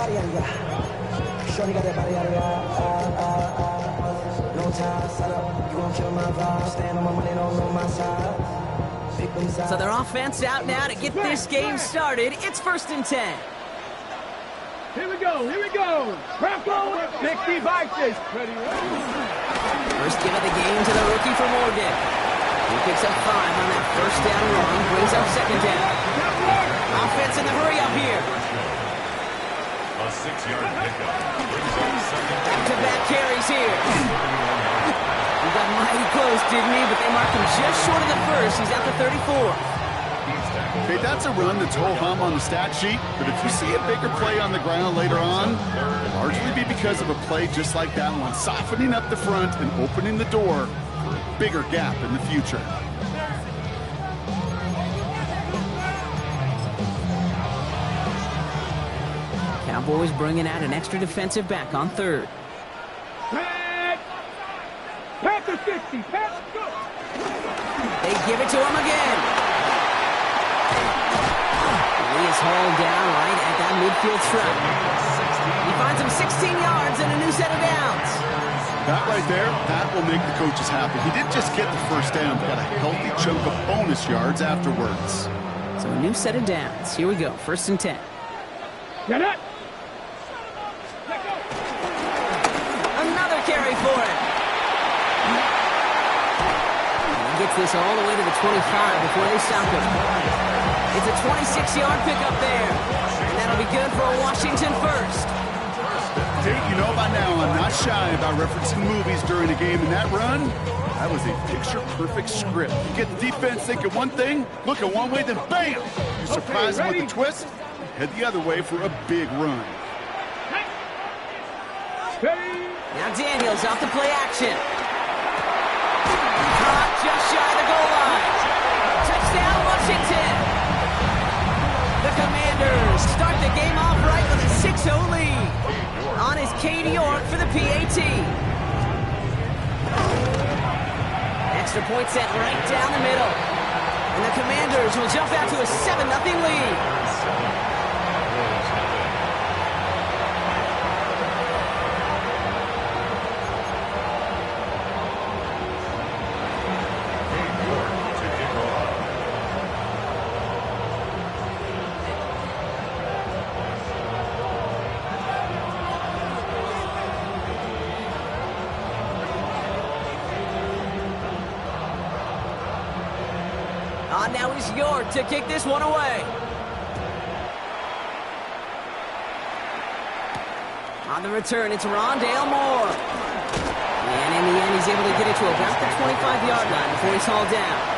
Shorty got that body no time, set up, you gon' kill my vibe. Stand on my money, don't on my side. So their offense out now to get this game started. It's 1st and 10. Here we go. Crackle, 60 vices. Ready. First give of the game to the rookie for Morgan. He picks up 5 on that first down run, brings up 2nd down. Offense in the hurry up here. A 6-yard pickup. Back-to-back carries here. He got mighty close, didn't he? But they marked him just short of the first. He's at the 34. Okay, that's a run that's ho-hum on the stat sheet, but if you see a bigger play on the ground later on, it'll largely be because of a play just like that one, softening up the front and opening the door for a bigger gap in the future. Cowboys bringing out an extra defensive back on 3rd. Pack the 60. Go. They give it to him again. He is hauled down right at that midfield stripe. He finds him 16 yards and a new set of downs. That right there, that will make the coaches happy. He didn't just get the first down, but got a healthy chunk of bonus yards afterwards. So a new set of downs. Here we go, 1st and 10. Get it. Another carry for him. And he gets this all the way to the 25 before they stop him. It's a 26-yard pickup there. And that'll be good for a Washington first. Tate, you know by now I'm not shy about referencing movies during a game, and that run, that was a picture-perfect script. You get the defense thinking one thing, looking one way, then bam! You surprise them with a twist, head the other way for a big run. Now Daniels off the play action. Caught just shy of the goal line. Touchdown, Washington. The Commanders start the game off right with a 6-0 lead. On is Katie York for the PAT. Extra point set right down the middle. And the Commanders will jump out to a 7-0 lead. Now is York to kick this one away. On the return, it's Rondale Moore. And in the end, he's able to get it to about the 25-yard line before he's hauled down.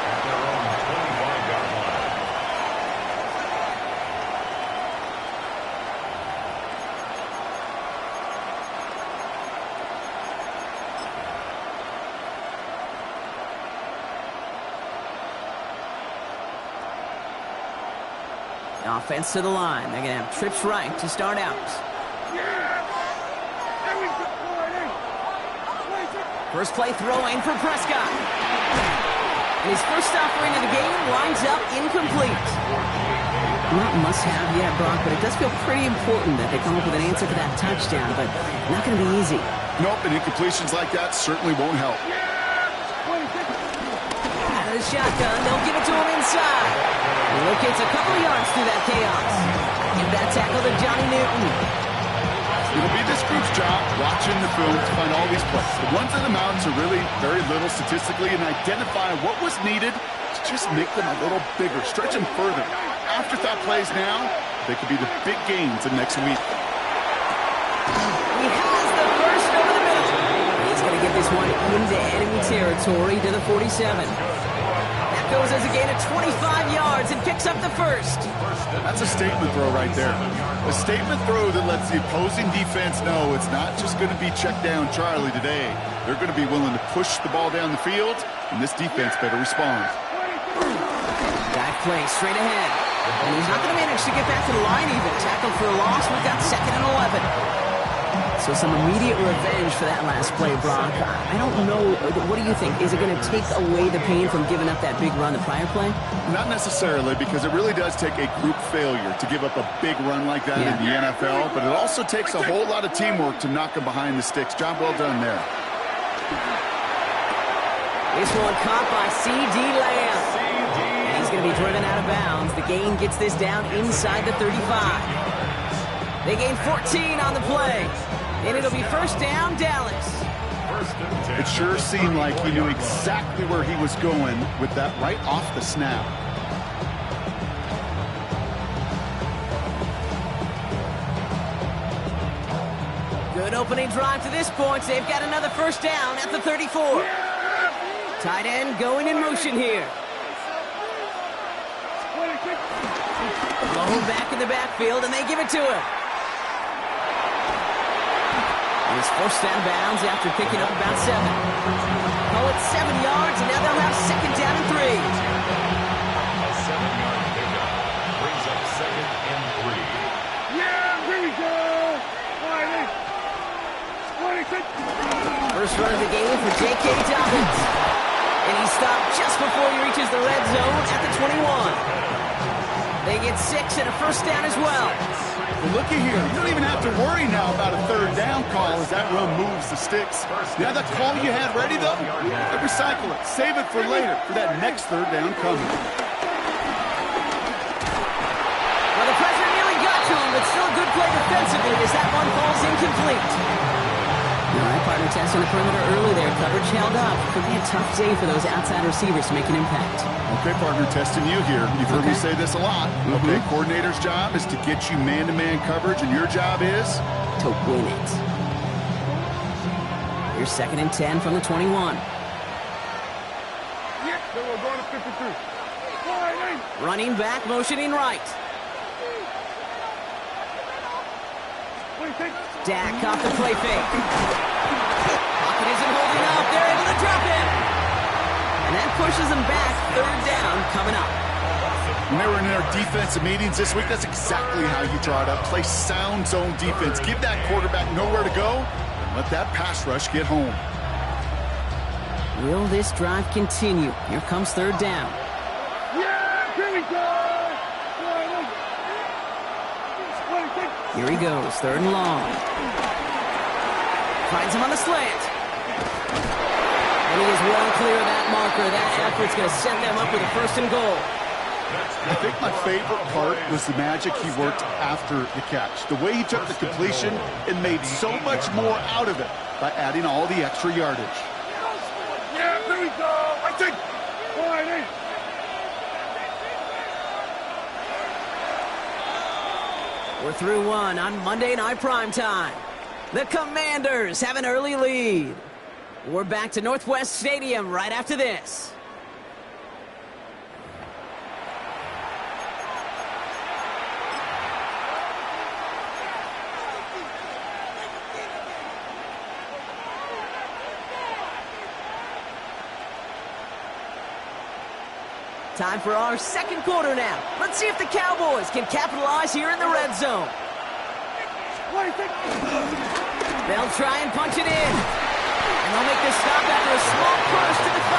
Offense to the line. They're going to have trips right to start out. First play throwing for Prescott. And his first offering of the game winds up incomplete. Not must-have yet, Brock, but it does feel pretty important that they come up with an answer for that touchdown, but not going to be easy. Nope, and incompletions like that certainly won't help. Out of the shotgun, they'll give it to him inside. He locates a couple of yards through that chaos. Give that tackle to Johnny Newton. It'll be this group's job watching the film to find all these plays. The ones in the mountains are really very little statistically, and identify what was needed to just make them a little bigger, stretch them further. Afterthought plays now, they could be the big gains in next week. He has the first over the middle. He's going to get this one into enemy territory to the 47. Goes as a gain of 25 yards and picks up the first. That's a statement throw right there. A statement throw that lets the opposing defense know it's not just going to be check down Charlie today. They're going to be willing to push the ball down the field, and this defense better respond. Back play straight ahead. And he's not going to manage to get back to the line even. Tackled for a loss. We've got 2nd and 11. So some immediate revenge for that last play, Brock. I don't know. What do you think? Is it going to take away the pain from giving up that big run the prior play? Not necessarily, because it really does take a group failure to give up a big run like that in the NFL, but it also takes a whole lot of teamwork to knock them behind the sticks. Job well done there. This one caught by C.D. Lamb. And he's going to be driven out of bounds. The gain gets this down inside the 35. They gain 14 on the play. And it'll be first down, Dallas. It sure seemed like he knew exactly where he was going with that right off the snap. Good opening drive to this point. They've got another first down at the 34. Tight end going in motion here. Blown back in the backfield, and they give it to him. He's forced out of bounds after picking up about 7. Oh, it's 7 yards, and now they'll have second down and 3. A 7-yard pickup brings up second and 3. Yeah, here we go. 26. First run of the game for J.K. Dobbins. And he stopped just before he reaches the red zone at the 21. They get 6 and a first down as well. Well, looky here. You don't even have to worry now about a third down call as that run moves the sticks. Now that call you had ready, though, recycle it. Save it for later for that next third down coming. Well, the pressure nearly got to him, but still a good play defensively as that one falls incomplete. All right, partner test on the perimeter early there. Coverage held up. Could be a tough day for those outside receivers to make an impact. Okay, partner, testing you here. You've heard me say this a lot. Okay, coordinator's job is to get you man-to-man coverage, and your job is? To win it. Here's second and 10 from the 21. Yeah, so we're going to 53. Running back, motioning right. 26. Dak off the play fake. Pocket isn't holding up. They're able to drop it. And that pushes them back. Third down coming up. When they were in their defensive meetings this week, that's exactly how you draw it up. Play sound zone defense. Give that quarterback nowhere to go. And let that pass rush get home. Will this drive continue? Here comes third down. Yeah, here we go. Here he goes, third and long. Finds him on the slant. And he is well clear of that marker. That effort's going to set them up with a first and goal. I think my favorite part was the magic he worked after the catch. The way he took the completion and made so much more out of it by adding all the extra yardage. Yeah, here we go. I think. We're through one on Monday Night Primetime. The Commanders have an early lead. We're back to Northwest Stadium right after this. Time for our second quarter now. Let's see if the Cowboys can capitalize here in the red zone. They'll try and punch it in. And they'll make the stop after a small push to the 5.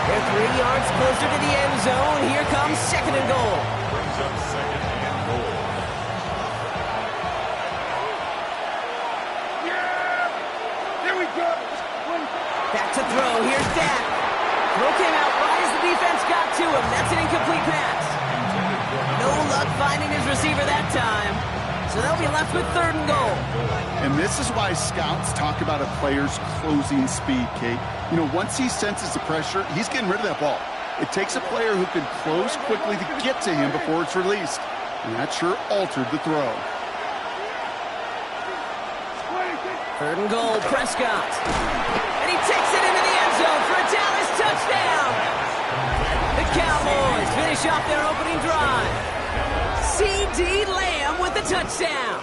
They're 3 yards closer to the end zone. Here comes second and goal. Brings up second and goal. Yeah! Here we go! Back to throw. Here's Dak. Throw came out right as the defense got to him. That's an incomplete pass. No luck finding his receiver that time. So they'll be left with third and goal. And this is why scouts talk about a player's closing speed, Kate. You know, once he senses the pressure, he's getting rid of that ball. It takes a player who can close quickly to get to him before it's released. And that sure altered the throw. Third and goal, Prescott. And he takes it into the end zone for a Dallas touchdown. The Cowboys finish off their opening drive. C.D. Lamb with the touchdown.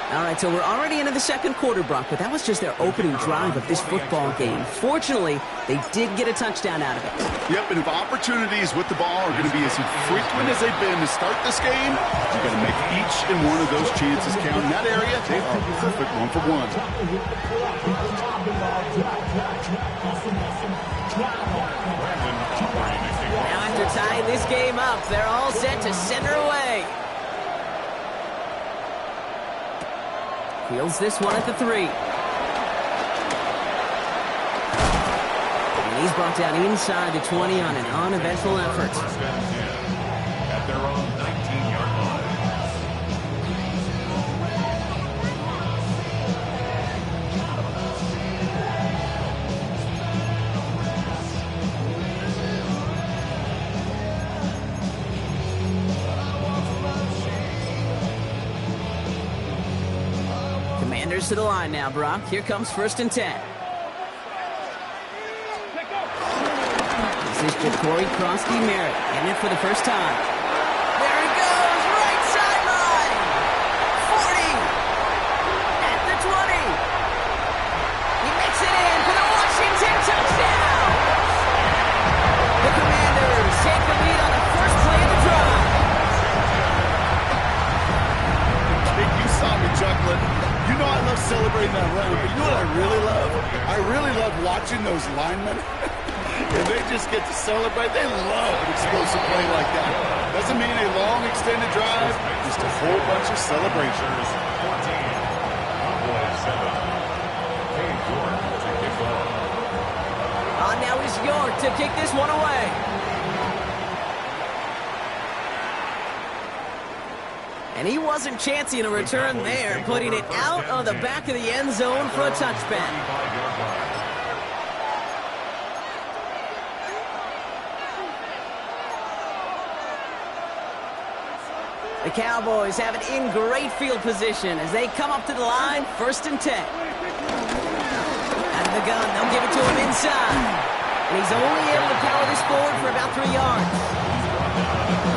All right, so we're already into the second quarter, Brock, but that was just their opening drive of this football game. Fortunately, they did get a touchdown out of it. Yep, and if opportunities with the ball are going to be as infrequent as they've been to start this game, you're going to make each and one of those chances count. In that area, they are perfect 1 for 1. Now after tying this game up, they're all set to send her away. Fields this one at the 3. And he's brought down inside the 20 on an uneventful effort. First and 10 at their own 19-yard line. Commanders to the line now, Brock. Here comes 1st and 10. This is Ja'Cory Krosky-Merritt in it for the first time. There he goes, right sideline. 40. At the 20. He makes it in for the Washington touchdown. The Commanders take the lead on the first play of the drive. Hey, you saw me chuckling. You know I love celebrating that run, but you know what I really love? I really love watching those linemen. And they just get to celebrate. They love an explosive play like that. Doesn't mean a long extended drive, just a whole bunch of celebrations. 14, Cowboys 7. Hey, York to kick off. On now is York to kick this one away. And he wasn't chancing a return there, putting it out of the back of the end zone for a touchback. The Cowboys have it in great field position as they come up to the line, 1st and 10. Out of the gun, they'll give it to him inside. And he's only able to power this forward for about 3 yards.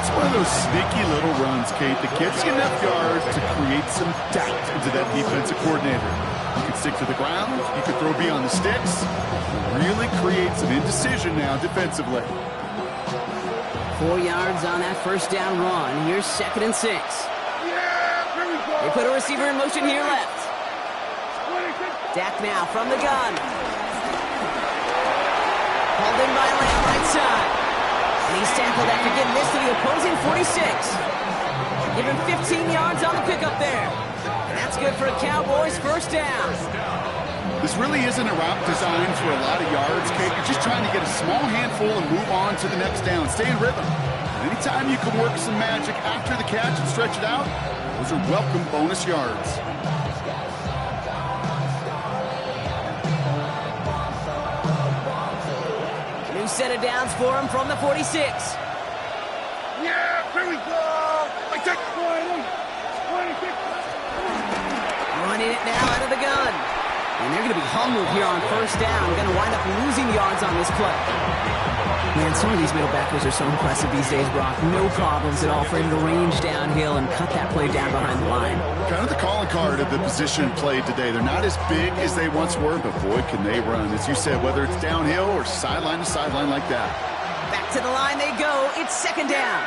It's one of those sneaky little runs, Kate, that gets you enough yards to create some doubt into that defensive coordinator. You can stick to the ground, you can throw beyond the sticks, really create some indecision now defensively. 4 yards on that first down run. Here's 2nd and 6. Yeah, here we go. They put a receiver in motion here left. Dak now from the gun. Hauled in by Lamb right side. And he's tackled after getting this to the opposing 46. Give him 15 yards on the pickup there. And that's good for a Cowboys first down. This really isn't a route designed for a lot of yards, Kate. You're just trying to get a small handful and move on to the next down. Stay in rhythm. And anytime you can work some magic after the catch and stretch it out, those are welcome bonus yards. New set of downs for him from the 46. Yeah, here we go. I take 20. 26. Running it now out of the gun. And they're going to be humbled here on first down. Going to wind up losing yards on this play. Man, some of these middle backers are so impressive these days, Brock. No problems at all for him to range downhill and cut that play down behind the line. Kind of the calling card of the position played today. They're not as big as they once were, but boy, can they run. As you said, whether it's downhill or sideline to sideline like that. Back to the line they go. It's 2nd down.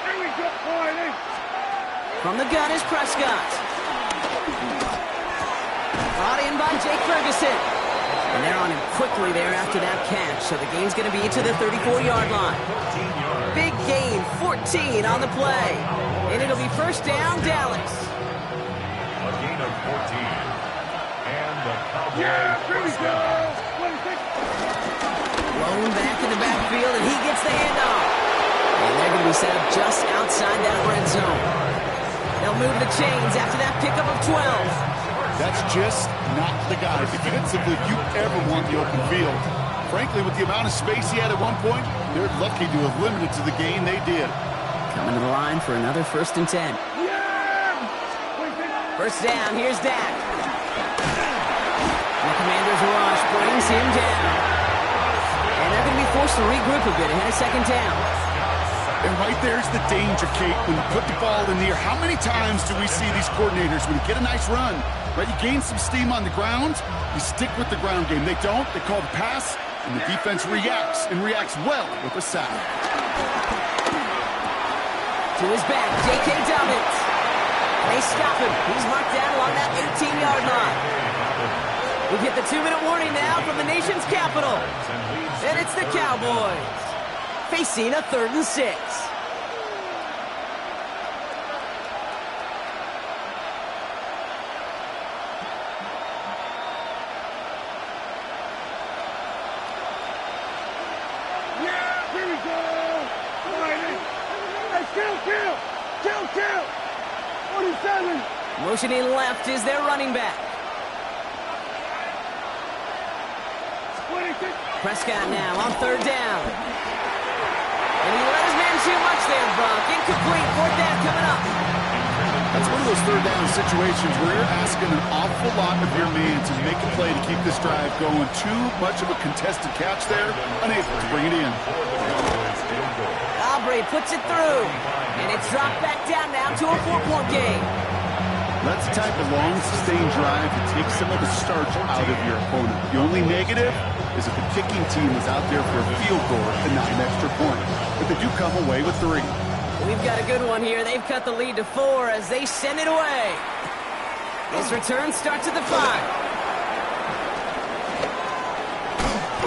Here we go, Friday. From the gun is Prescott. Brought in by Jake Ferguson. And they're on him quickly there after that catch. So the game's going to be to the 34-yard line. Big gain, 14 on the play. And it'll be first down, Dallas. A gain of 14. And the Cowboys. Yeah, here we go. 26. Blown back in the backfield, and he gets the handoff. And they're going to be set up just outside that red zone. They'll move the chains after that pickup of 12. That's just not the guy defensively you ever want the open field. Frankly, with the amount of space he had at one point, they're lucky to have limited to the gain they did. Coming to the line for another 1st and 10. Yeah. 26. First down, here's Dak. The Commanders' rush brings him down. And they're going to be forced to regroup a bit ahead of 2nd down. And right there's the danger, Kate, when you put the ball in the air. How many times do we see these coordinators, when you get a nice run, right, you gain some steam on the ground, you stick with the ground game. They don't. They call the pass, and the defense reacts, and reacts well with a sack. To his back, J.K. Dobbins. And they stop him. He's marked down along that 18-yard line. We've hit the 2-minute warning now from the nation's capital. And it's the Cowboys facing a 3rd and 6. Yeah, here we go. All right, hey, chill. 47. Motioning left is their running back. 26. Prescott now on 3rd down. And he let his man too much there, Brock. Incomplete. 4th down coming up. That's one of those 3rd down situations where you're asking an awful lot of your man to make a play to keep this drive going. Too much of a contested catch there, unable to bring it in. Aubrey puts it through. And it's dropped back down now to a 4-point game. That's the type of long, sustained drive that takes some of the starch out of your opponent. The only negative is if the kicking team is out there for a field goal and not an extra point. But they do come away with 3. We've got a good one here. They've cut the lead to 4 as they send it away. This return starts at the 5.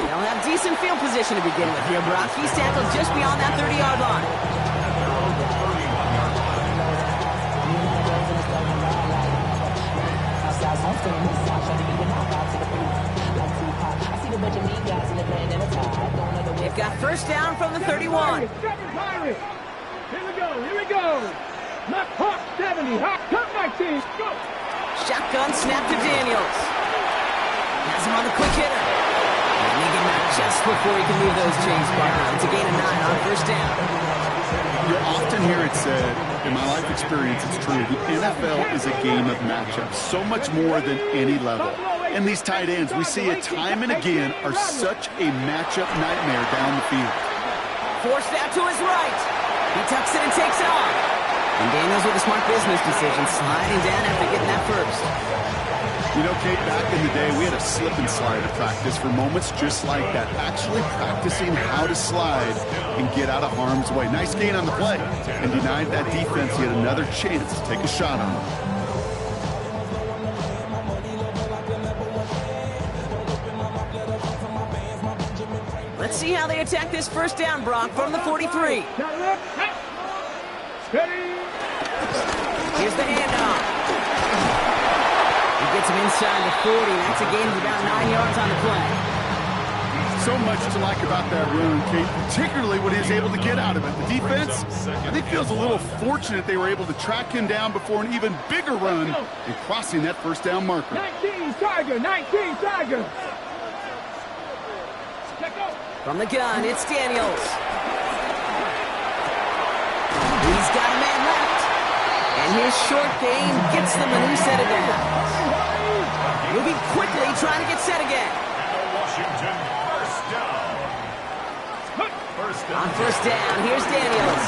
They'll have decent field position to begin with here, Brock. He's tackled just beyond that 30-yard line. They've got 1st down from the 31. Here we go. Knock Hawk 70, Hawk cut 19. Go. Shotgun snap to Daniels. Has him on the quick hitter. And they get him out just before he can leave those chains, partner. It's a gain of 9 on 1st down. You'll often hear it said, in my life experience, it's true, the NFL is a game of matchups, so much more than any level. And these tight ends, we see it time and again, are such a matchup nightmare down the field. Forced out to his right. He tucks it and takes it off. And Daniels with a smart business decision, sliding down after getting that first. You know, Kate, back in the day, we had a slip and slide at practice for moments just like that. Actually practicing how to slide and get out of harm's way. Nice gain on the play. And denied that defense yet another chance to take a shot on him. Let's see how they attack this 1st down, Brock, from the 43. Here's the handoff. He gets him inside the 40. That's a gain of about 9 yards on the play. So much to like about that run, Kate, particularly what he was able to get out of it. The defense, I think, feels a little fortunate they were able to track him down before an even bigger run and crossing that 1st down marker. 19 Tiger. From the gun, it's Daniels. He's got a man left. And his short game gets them a new set of downs. Moving quickly, trying to get set again. Washington, 1st down. On 1st down, here's Daniels.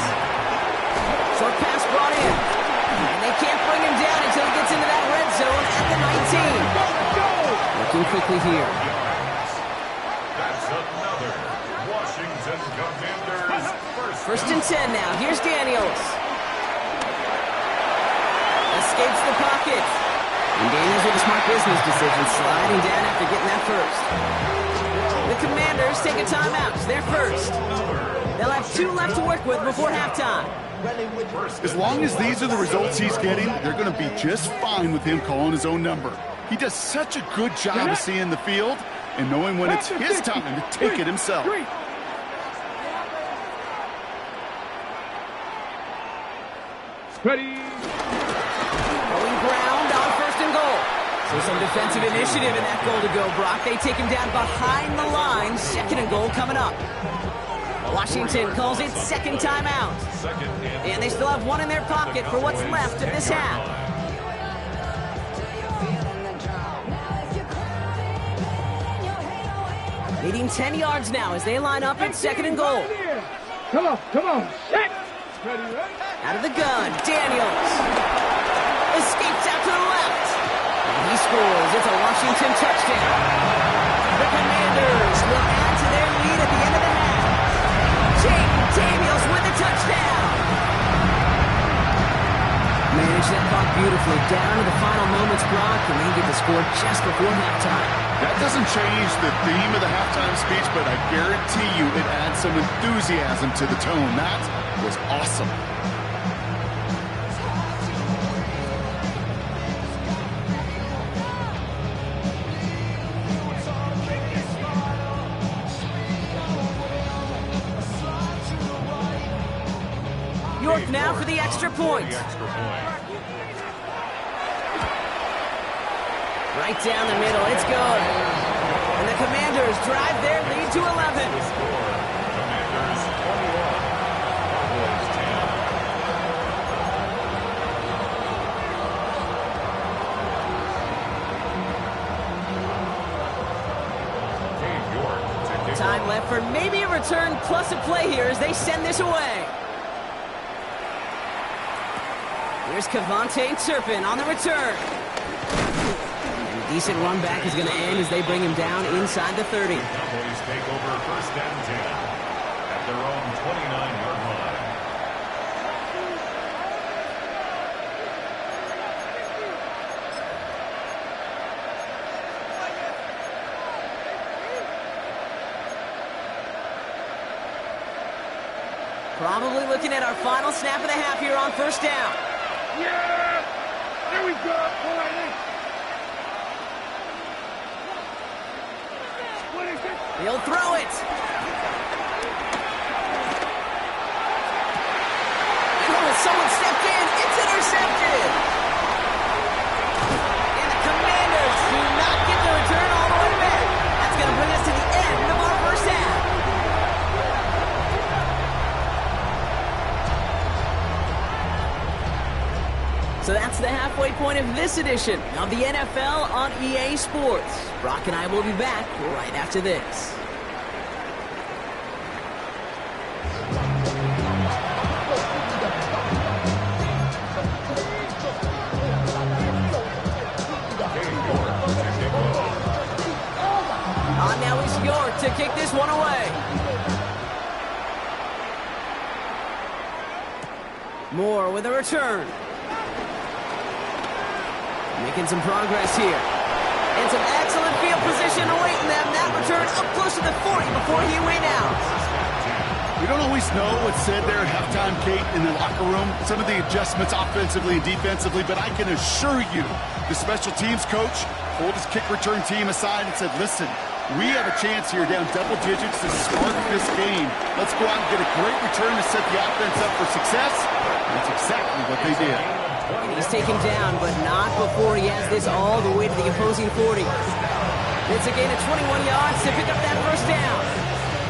Short pass brought in. And they can't bring him down until he gets into that red zone at the 19. Looking quickly here. That's another Washington Commanders 1st and 10 now. Here's Daniels. Escapes the pocket. And Daniels with a smart business decision, sliding down after getting that first. The Commanders take a timeout. They're first. They'll have 2 left to work with before halftime. As long as these are the results he's getting, they're going to be just fine with him calling his own number. He does such a good job of seeing the field and knowing when it's his time to take it himself. Ready. Going ground on 1st and goal. So some defensive initiative in that goal to go, Brock. They take him down behind the line. 2nd and goal coming up. Washington calls it 2nd timeout. And they still have 1 in their pocket for what's left of this half. Needing 10 yards now as they line up at 2nd and goal. Come on. Shit. Ready? Out of the gun, Daniels. Escapes out to the left. And he scores. It's a Washington touchdown. The Commanders will add to their lead at the end of the half. Jaden Daniels with the touchdown. Managed that clock beautifully down to the final moments, Brock, and they get the score just before halftime. That doesn't change the theme of the halftime speech, but I guarantee you it adds some enthusiasm to the tone. That was awesome. York now for the extra point. Right down the middle, it's good. And the Commanders drive their lead to 11. Commanders 21, Cowboys 10. Dave York to kick Time off. left for maybe a return plus a play here as they send this away. Here's Kevontae Turpin on the return. And a decent run back is going to end as they bring him down inside the 30. Cowboys take over first and 10 at their own 29-yard line. Probably looking at our final snap of the half here on first down. Yeah. There we go. Pull right in. What is it? He'll throw it. Oh, someone stepped in. It's intercepted. And the Commanders do not get the return all the way back. That's going to bring us to the end of our first half. So that's the halfway point of this edition of the NFL on EA Sports. Brock and I will be back right after this. On now is York to kick this one away. Moore with a return. Making some progress here. And some excellent field position awaiting them. That return up close to the 40 before he went out. We don't always know what's said there at halftime, Kate, in the locker room. Some of the adjustments offensively and defensively, but I can assure you the special teams coach pulled his kick return team aside and said, listen, we have a chance here down double digits to spark this game. Let's go out and get a great return to set the offense up for success. That's exactly what they did. And he's taken down, but not before he has this all the way to the opposing 40. It's a gain of 21 yards to pick up that first down.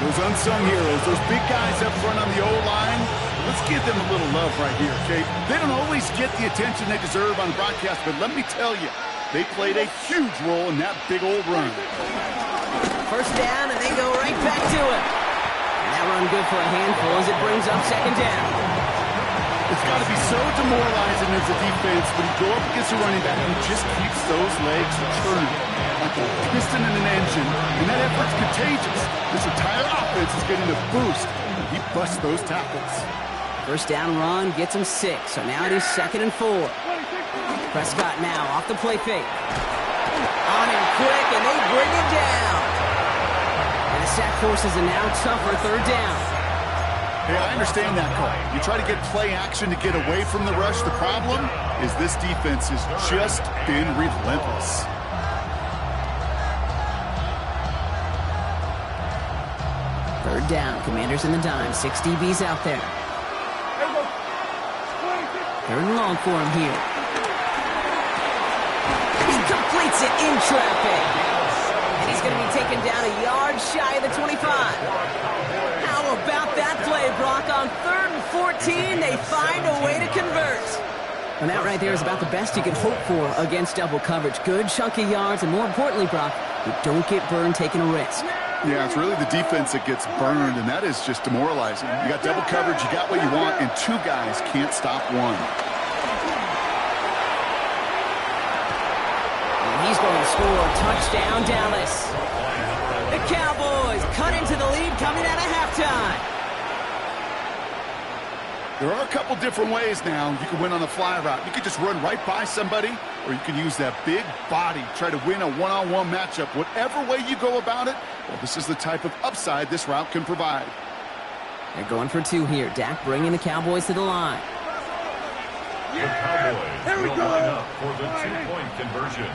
Those unsung heroes, those big guys up front on the O-line, let's give them a little love right here, okay? They don't always get the attention they deserve on the broadcast, but let me tell you, they played a huge role in that big old run. First down, and they go right back to it. And that run good for a handful as it brings up second down. It's got to be so demoralizing as a defense when you go up against a running back who just keeps those legs turning like a piston in an engine, and that effort's contagious. This entire offense is getting a boost, and he busts those tackles. First down run gets him 6, so now it is 2nd and 4. Prescott now off the play fake. On him quick, and they bring him down. And the sack forces a now tougher third down. Hey, I understand that call. You try to get play action to get away from the rush. The problem is this defense has just been relentless. Third down, Commanders in the dime. 6 DBs out there. Third and long for him here. He completes it in traffic. And he's going to be taken down a yard shy of the 25. How about that play, Brock? On 3rd and 14, they find a way to convert. And that right there is about the best you can hope for against double coverage. Good chunky yards, and more importantly, Brock, you don't get burned taking a risk. Yeah, it's really the defense that gets burned, and that is just demoralizing. You got double coverage, you got what you want, and two guys can't stop one. And he's going to score. Touchdown, Dallas. The Cowboys cut into the lead coming out of halftime. There are a couple different ways now. You can win on the fly route. You can just run right by somebody, or you can use that big body, try to win a one-on-one matchup. Whatever way you go about it, well, this is the type of upside this route can provide. They're going for two here. Dak bringing the Cowboys to the line. The Cowboys will line up for the two-point conversion.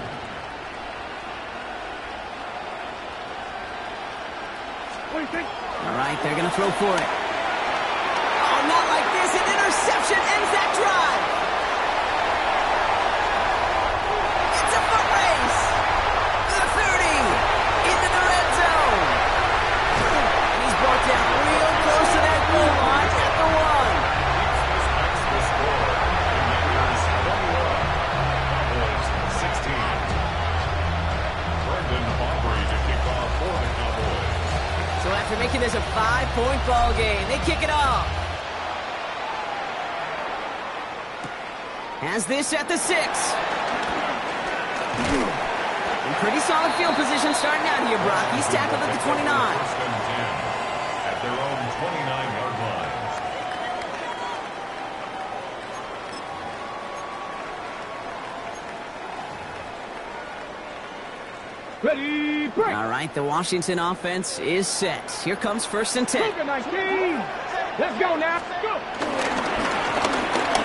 All right, they're going to throw for it. Oh, not like this. An interception ends that drive. It's a foot race. The 30. Into the red zone. And he's brought down real close to that goal line at the 1. This makes the score. Commanders 21. Cowboys 16. Brendan Aubrey to kick off for the Cowboys. So after making this a 5-point ball game, they kick it off. Has this at the 6. In pretty solid field position starting out here, Brock. He's tackled at the 29. First and 10 at their own 29-yard line. Ready, break. All right, the Washington offense is set. Here comes first and 10. 19. Let's go now. Go.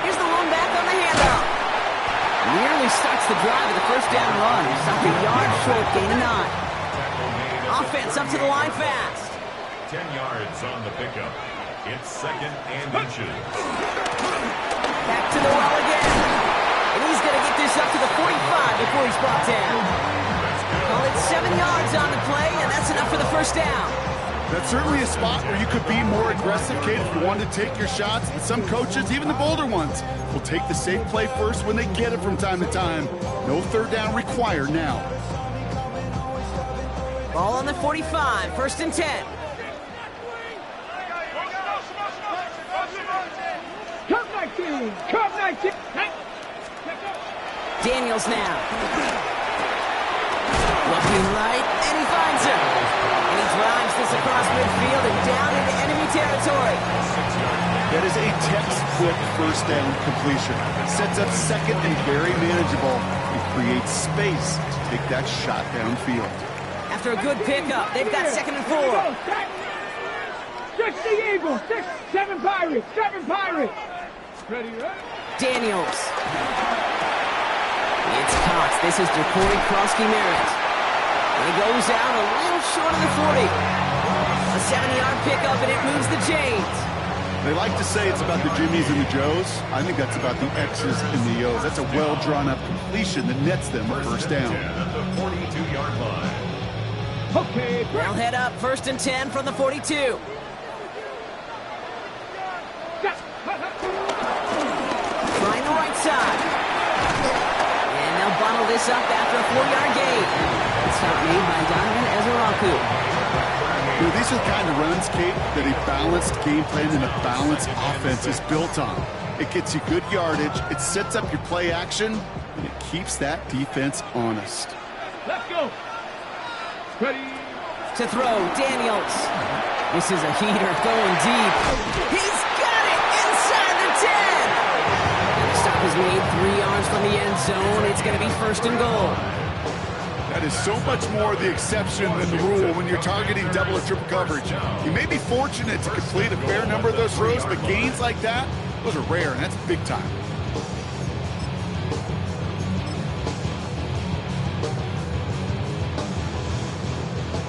Here's the one back on the handoff. Nearly starts the drive with the first down run. Stopped a yard short, gain of 9. Tackle made at Offense up to the line fast. 10 yards on the pickup. It's second and inches. Back to the well again. And he's going to get this up to the 45 before he's brought down. Call it 7 yards on the play, and that's enough for the first down. That's certainly a spot where you could be more aggressive, Kate, if you wanted to take your shots. And some coaches, even the bolder ones, will take the safe play first when they get it from time to time. No third down required now. Ball on the 45, first and 10. Cup 19. Cup 19. Daniels now. Looking right, and he finds him. And he drives this across midfield and down into enemy territory. That is a textbook first down completion. Sets up second and very manageable. It creates space to take that shot downfield. After a good pickup, they've got second and 4. 6 the Eagles. 7 Pirates. 7 Pirates. Ready, right? Daniels. It's Cox. This is Jacory Krosky-Merritt. And he goes out a little short of the 40. A 70-yard pickup, and it moves the chains. They like to say it's about the Jimmies and the Joes. I think that's about the X's and the O's. That's a well-drawn-up completion that nets them a first down. At the 42-yard line. Okay, They'll head up first and 10 from the 42. Trying the right side. And they'll bottle this up after a 4-yard gain. Stop made by Donovan Ezeraku. These are the kind of runs, Kate, that a balanced game plan and a balanced offense is built on. It gets you good yardage, it sets up your play action, and it keeps that defense honest. let's go. Ready. To throw, Daniels. This is a heater going deep. He's got it inside the 10. And the stop is made 3 yards from the end zone. It's going to be first and goal. That is so much more the exception than the rule when you're targeting double or triple coverage. You may be fortunate to complete a fair number of those throws, but gains like that, those are rare, and that's big time.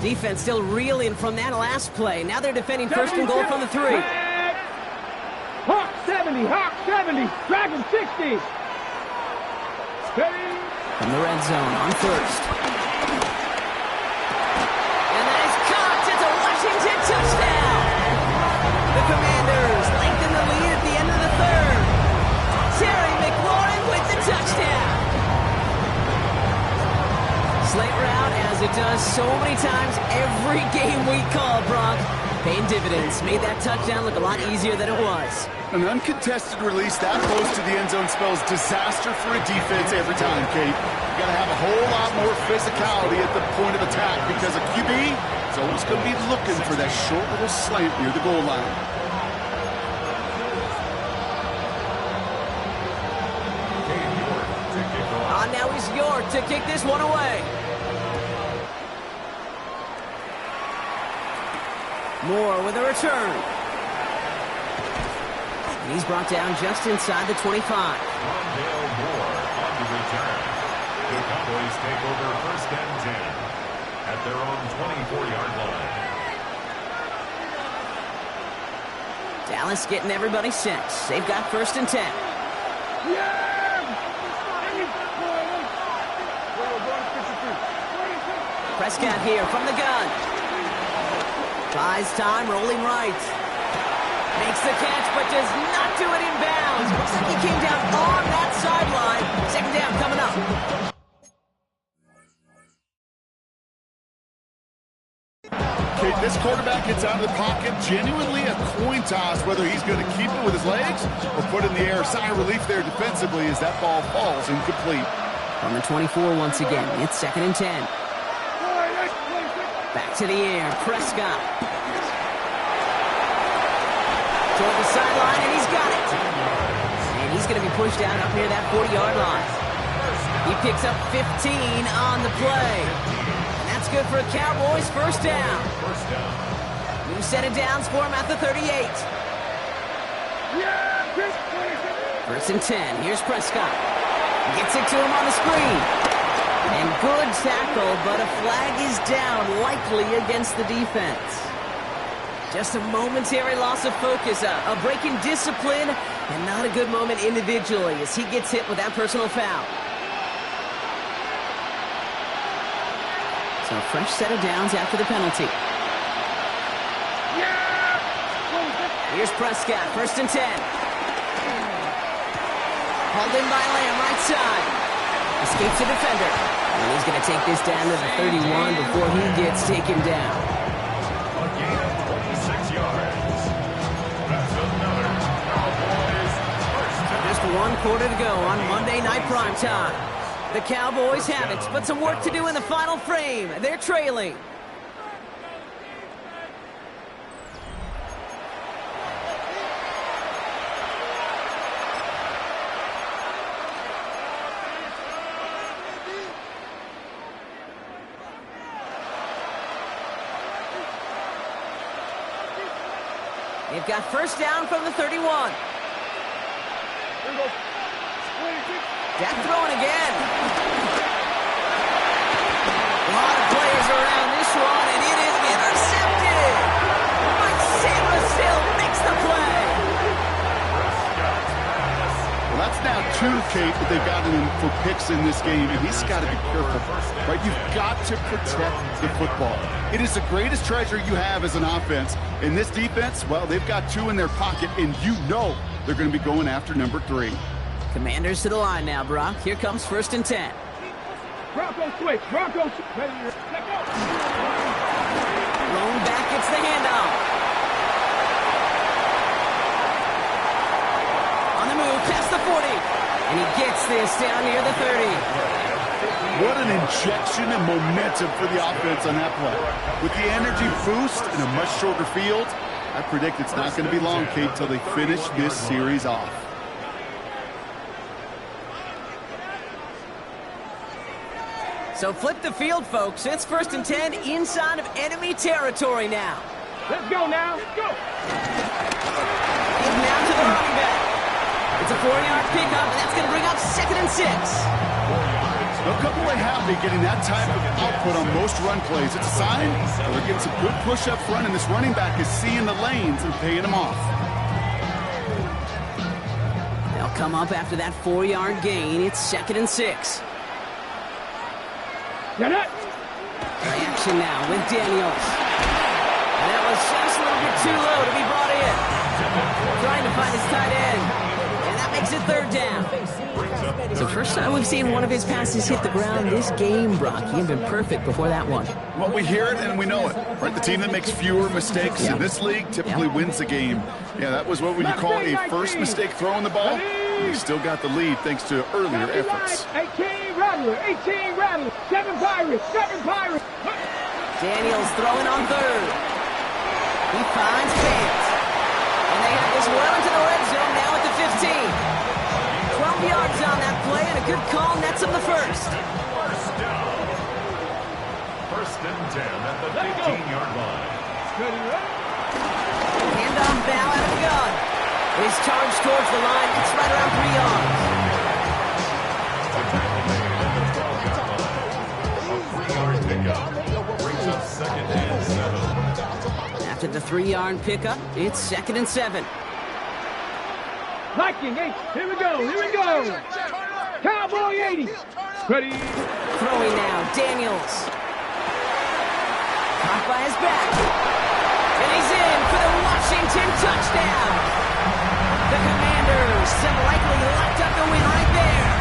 Defense still reeling from that last play. Now they're defending first and goal from the 3. Hawk 70. Hawk 70. Dragon 60. Ready. From the red zone on first. And that is caught. It's a Washington touchdown. The Commanders lengthen the lead at the end of the 3rd. Terry McLaurin with the touchdown. Slate route as as it does so many times every game we call, Brock. Paying dividends. Made that touchdown look a lot easier than it was. An uncontested release that close to the end zone spells disaster for a defense every time, Kate. You got to have a whole lot more physicality at the point of attack because a QB is always going to be looking for that short little slant near the goal line. Now he's York to kick this one away. Moore with a return. And he's brought down just inside the 25. Rondale Moore on the return. The Cowboys take over 1st and 10 at their own 24-yard line. Dallas getting everybody set. They've got 1st and 10. Yeah! Prescott here from the gun. Buys time, rolling right. Makes the catch, but does not do it in bounds. Looks like he came down on that sideline. 2nd down coming up. Okay, this quarterback gets out of the pocket, genuinely a coin toss, whether he's going to keep it with his legs or put it in the air. Sigh of relief there defensively as that ball falls incomplete. From the 24 once again, it's 2nd and 10. Back to the air, Prescott. Toward the sideline, and he's got it. And he's going to be pushed out up near that 40-yard line. He picks up 15 on the play. And that's good for a Cowboys 1st down. New set of downs for him at the 38. 1st and 10, here's Prescott. Gets it to him on the screen. And good tackle, but a flag is down, likely against the defense. Just a momentary loss of focus, a break in discipline, and not a good moment individually as he gets hit with that personal foul. So a fresh set of downs after the penalty. Here's Prescott, 1st and 10. Hauled in by Lamb, right side. Escapes the defender. And he's going to take this down to the 31 before he gets taken down. A gain of 26 yards. That's another Cowboys 1st. Just 1 quarter to go on Monday Night Primetime. The Cowboys have it, but some work to do in the final frame. They're trailing. They've got 1st down from the 31. Dak throwing again. A lot of players around this one, and it is intercepted. Mike Samuel makes the play. Well, that's now 2, Kate, that they've gotten him for picks in this game, and he's got to be careful, right? You've got to protect the football. It is the greatest treasure you have as an offense. In this defense, well, they've got 2 in their pocket, and you know they're going to be going after number 3. Commanders to the line now, Brock. Here comes 1st and 10. Broncos switch. Broncos. Thrown back, it's the handoff. On the move, past the 40. And he gets this down near the 30. What an injection and momentum for the offense on that play. With the energy boost in a much shorter field, I predict it's not going to be long, Kate, till they finish this series off. So flip the field, folks. It's 1st and 10 inside of enemy territory now. Let's go now. Let's go. And now to the running back. It's a 4-yard pickup, and that's going to bring up 2nd and 6. They'll come away happy getting that type of output on most run plays. It's a sign that they're getting some good push up front, and this running back is seeing the lanes and paying them off. They'll come up after that 4-yard gain. It's 2nd and 6. Get it. Action now with Daniels. And that was just a little bit too low to be brought in. Trying to find his tight end. And that makes it 3rd down. Brings up So first time we've seen one of his passes hit the ground this game, Brock. He had been perfect before that one. Well, we hear it and we know it, right? The team that makes fewer mistakes in this league typically wins the game. Yeah, that was what we call a first mistake throwing the ball. We still got the lead thanks to earlier efforts. 18 Rattler, 18 Rattler, 7 Pirates, 7 Pirates. Daniels throwing on third. He finds fans. And they have this well into the red zone now at the 15. 12 yards on that play, and a good call nets him the first. First down. First and 10 at the 15-yard line. Handoff bow out of the gun. His charge towards the line. It's right around 3 yards. The tackle made at the 12-yard line. A 3-yard pickup brings up second and 7. After the 3-yard pickup, it's second and 7. Liking, hey, here we go, here we go. Cowboy 80. Ready. Throwing now, Daniels. Caught by his back. And he's in for the Washington touchdown. The Commanders have likely locked up the win right there.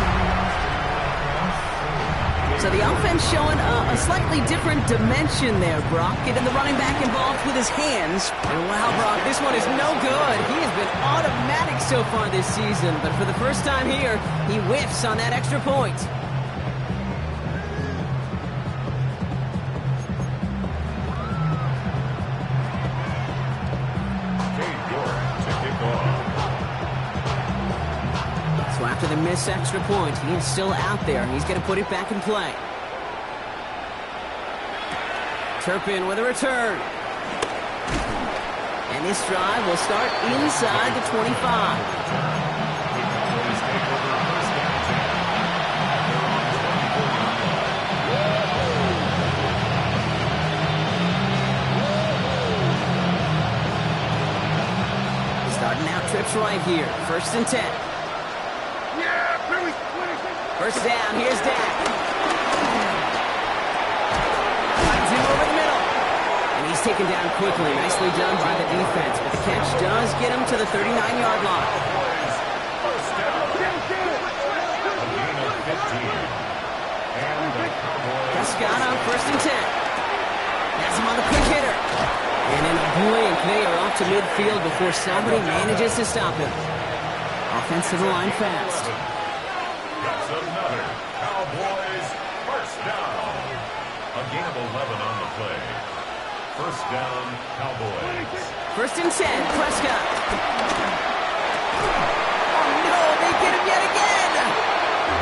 So the offense showing a slightly different dimension there, Brock. Getting the running back involved with his hands. And wow, Brock, this one is no good. He has been automatic so far this season. But for the first time here, he whiffs on that extra point. So after the missed extra point, he is still out there. He's going to put it back in play. Turpin with a return. And this drive will start inside the 25. Starting out trips right here. First and 10. First down, here's Dak. Finds him over the middle. And he's taken down quickly. Nicely done by the defense. But the catch does get him to the 39-yard line. Prescott on first and 10. That's him on the quick hitter. And in a blink, they are off to midfield before somebody manages to stop him. Offensive line fast. That's another Cowboys first down. A gain of 11 on the play. First down, Cowboys. First and 10, Prescott. Oh no, they get him yet again.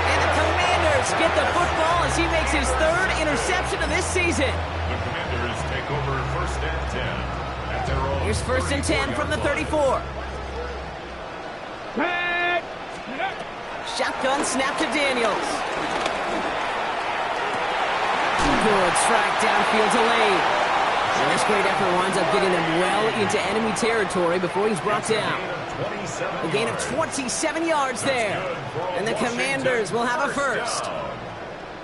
And the Commanders get the football as he makes his third interception of this season. The Commanders take over first and 10 at their own. Here's first and 10 from the 34. Shotgun snap to Daniels. Good strike downfield to Lane. And this great effort winds up getting them well into enemy territory before he's brought down. A gain of 27 yards there. And the Commanders will have a first.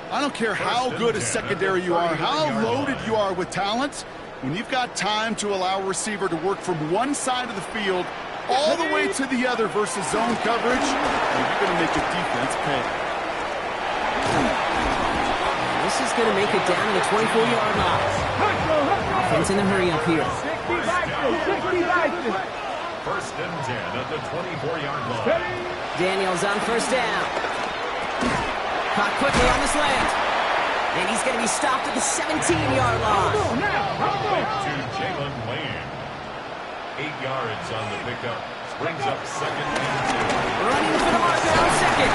I don't care how good a secondary you are, how loaded you are with talent. When you've got time to allow a receiver to work from one side of the field all the way to the other versus zone coverage, you're going to make the defense pay. This is going to make it down to the 24-yard line. Offense in the hurry up here. First and 10 at the 24-yard line. Daniels on first down. Caught quickly on the slant. And he's going to be stopped at the 17-yard line. To Jalen Lane. 8 yards on the pickup. Brings up second and 2. Running for the marker on second.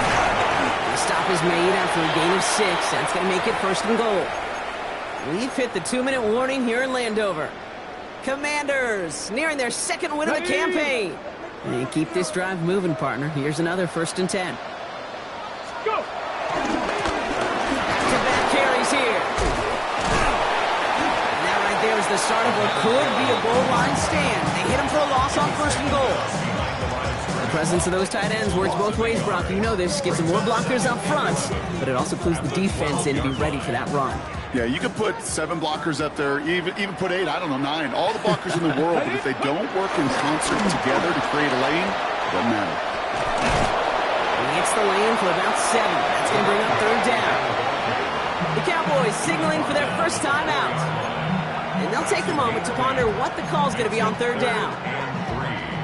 The stop is made after a gain of 6. That's going to make it first and goal. We've hit the 2-minute warning here in Landover. Commanders nearing their second win of the campaign. And keep this drive moving, partner. Here's another first and 10. Go! Back-to-back carries here. And that right there is the start of what could be a goal line stand. They hit him for a loss on first and goal. The presence of those tight ends works both ways, Brock. You know this. Gives them more blockers up front, but it also clues the defense in to be ready for that run. Yeah, you could put 7 blockers up there, even put 8, I don't know, 9. All the blockers in the world, but if they don't work in concert together to create a lane, it doesn't matter. Hits the lane for about 7. That's going to bring up third down. The Cowboys signaling for their first time out. And they'll take a moment to ponder what the call is going to be on third down.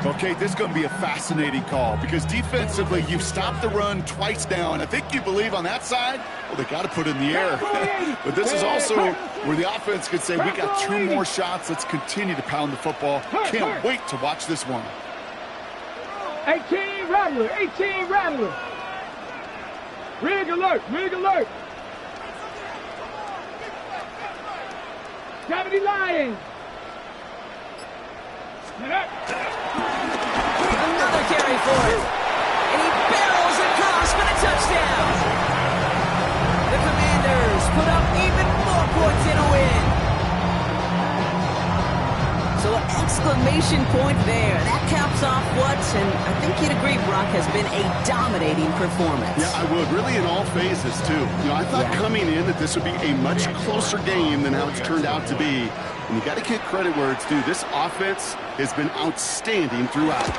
Okay, this is going to be a fascinating call because defensively, you've stopped the run twice now, and I think you believe on that side, well, they got to put it in the air. But this is also where the offense could say, we got 2 more shots. Let's continue to pound the football. Can't wait to watch this one. 18 Rattler, 18 Rattler. Rig alert, rig alert. 70 Lions. Another carry for it. And he barrels across for the touchdown. The Commanders put up even more points in a win. So an exclamation point there. That caps off what, and I think you'd agree, Brock, has been a dominating performance. Yeah, I would. Really in all phases, too. You know, I thought coming in that this would be a much closer game than how it's turned out to be. And you got to give credit where it's due. This offense has been outstanding throughout.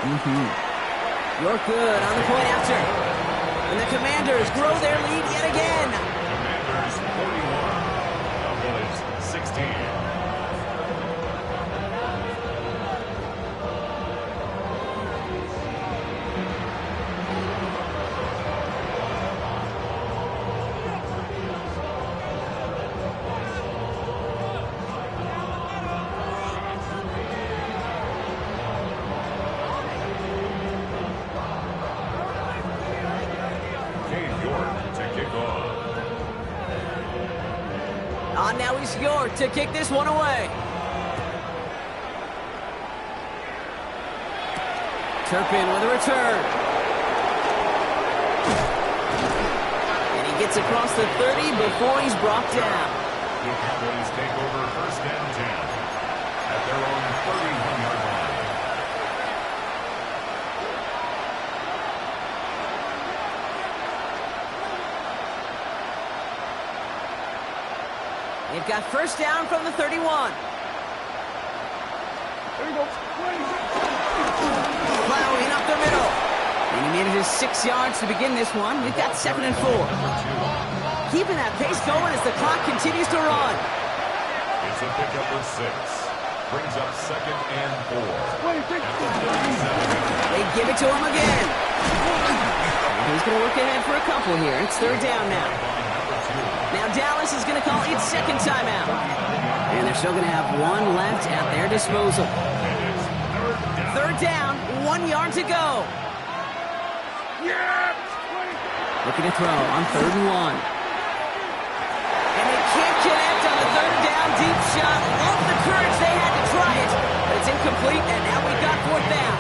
You're good on the point after. And the Commanders grow their lead yet again. Commanders 41, Cowboys 16. Now he's York to kick this one away. Turpin with a return. And he gets across the 30 before he's brought down. The Cowboys take over first down 10 at their own 31-yard line. They've got first down from the 31. There we go. Plowing up the middle. And he made it just 6 yards to begin this one. We've got 2nd and 4. Keeping that pace going as the clock continues to run. It's a pickup of 6. Brings up 2nd and 4. They give it to him again. He's going to look ahead for a couple here. It's third down now. Now Dallas is going to call its 2nd timeout. And they're still going to have 1 left at their disposal. Third down, 1 yard to go. Looking to throw on 3rd and 1. And they can't connect on the 3rd down deep shot. Love the courage they had to try it. But it's incomplete, and now we've got 4th down.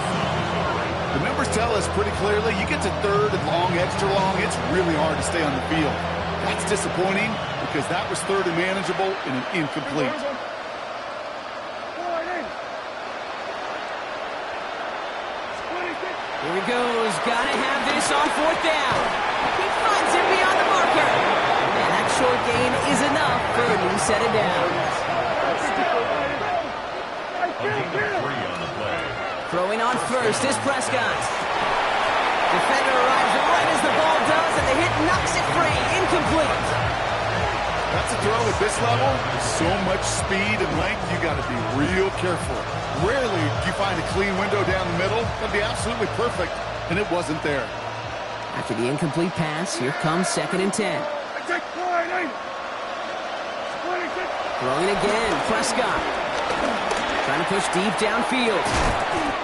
The numbers tell us pretty clearly, you get to 3rd and long, extra long, it's really hard to stay on the field. That's disappointing because that was 3rd and manageable and an incomplete. Here he goes. Got to have this on 4th down. He finds it beyond the marker. And that short gain is enough for a new set of downs. A gain of 3 on the play. Throwing on first is Prescott. Defender arrives right as the ball does, and the hit knocks it free. Incomplete. That's a throw at this level. With so much speed and length, you got to be real careful. Rarely do you find a clean window down the middle. That'd be absolutely perfect, and it wasn't there. After the incomplete pass, here comes 2nd and 10. Throwing again, Prescott. Trying to push deep downfield.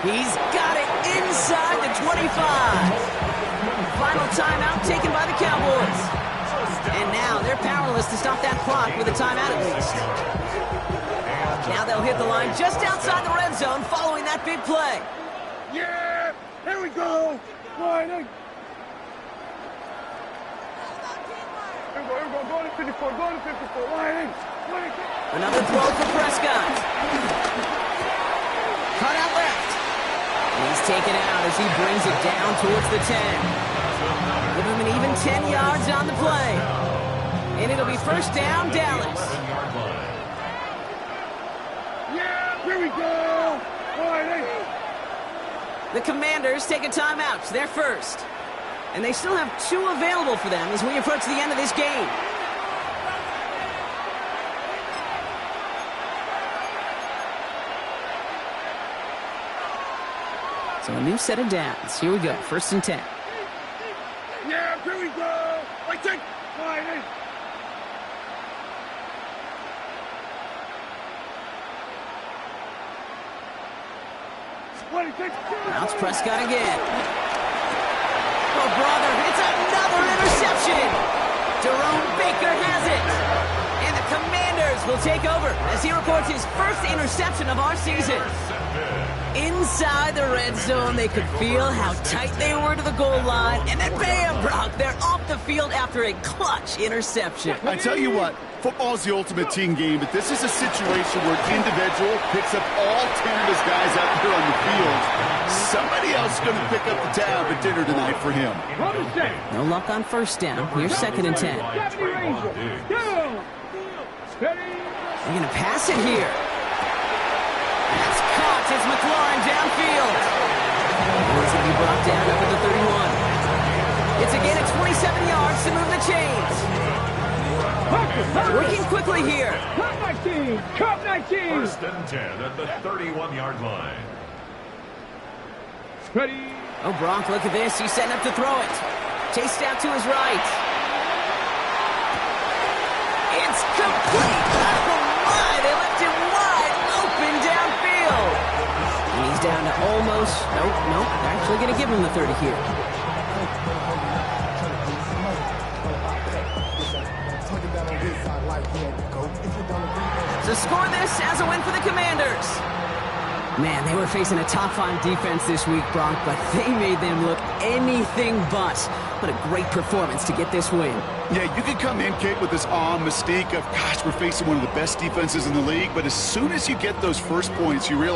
He's got it inside the 25. Final timeout taken by the Cowboys. And now they're powerless to stop that clock with a timeout at least. Now they'll hit the line just outside the red zone following that big play. Yeah! Here we go! Lining! Here we go, go to 54, lining! Another throw for Prescott. Cut out left. And he's taken out as he brings it down towards the 10. Give him an even 10 yards on the play. And it'll be first down, Dallas. Yeah, here we go! The Commanders take a timeout. They're first. And they still have 2 available for them as we approach the end of this game. So a new set of downs. Here we go, 1st and 10. Yeah, here we go. Like, take. Quiet. Now it's Prescott again. Oh, brother, it's another interception. Jerome Baker has it. And the Commanders will take over as he reports his first interception of our season. Inside the red zone, they could feel how tight they were to the goal line. And then bam, Brock, they're off the field after a clutch interception. I tell you what, football is the ultimate team game, but this is a situation where an individual picks up all 10 of his guys out here on the field. Somebody else is going to pick up the tab at dinner tonight for him. No luck on 1st down. Here's 2nd and 10. They're going to pass it here. That's caught. It's McLaurin downfield. It's going to be brought down up at the 31. It's again at 27 yards to move the chains. Working quickly here. Cup 19. 1st and 10 at the 31-yard line. Ready. Oh, Brock, look at this. He's setting up to throw it. Chased out to his right. It's complete. Oh, my. They left him wide open downfield. And he's down to almost... Nope. They're actually going to give him the 30 here. To score this as a win for the Commanders. Man, they were facing a top-5 defense this week, Brock, but they made them look anything but. What a great performance to get this win. Yeah, you could come in, Kate, with this awe mystique of, gosh, we're facing one of the best defenses in the league, but as soon as you get those first points, you realize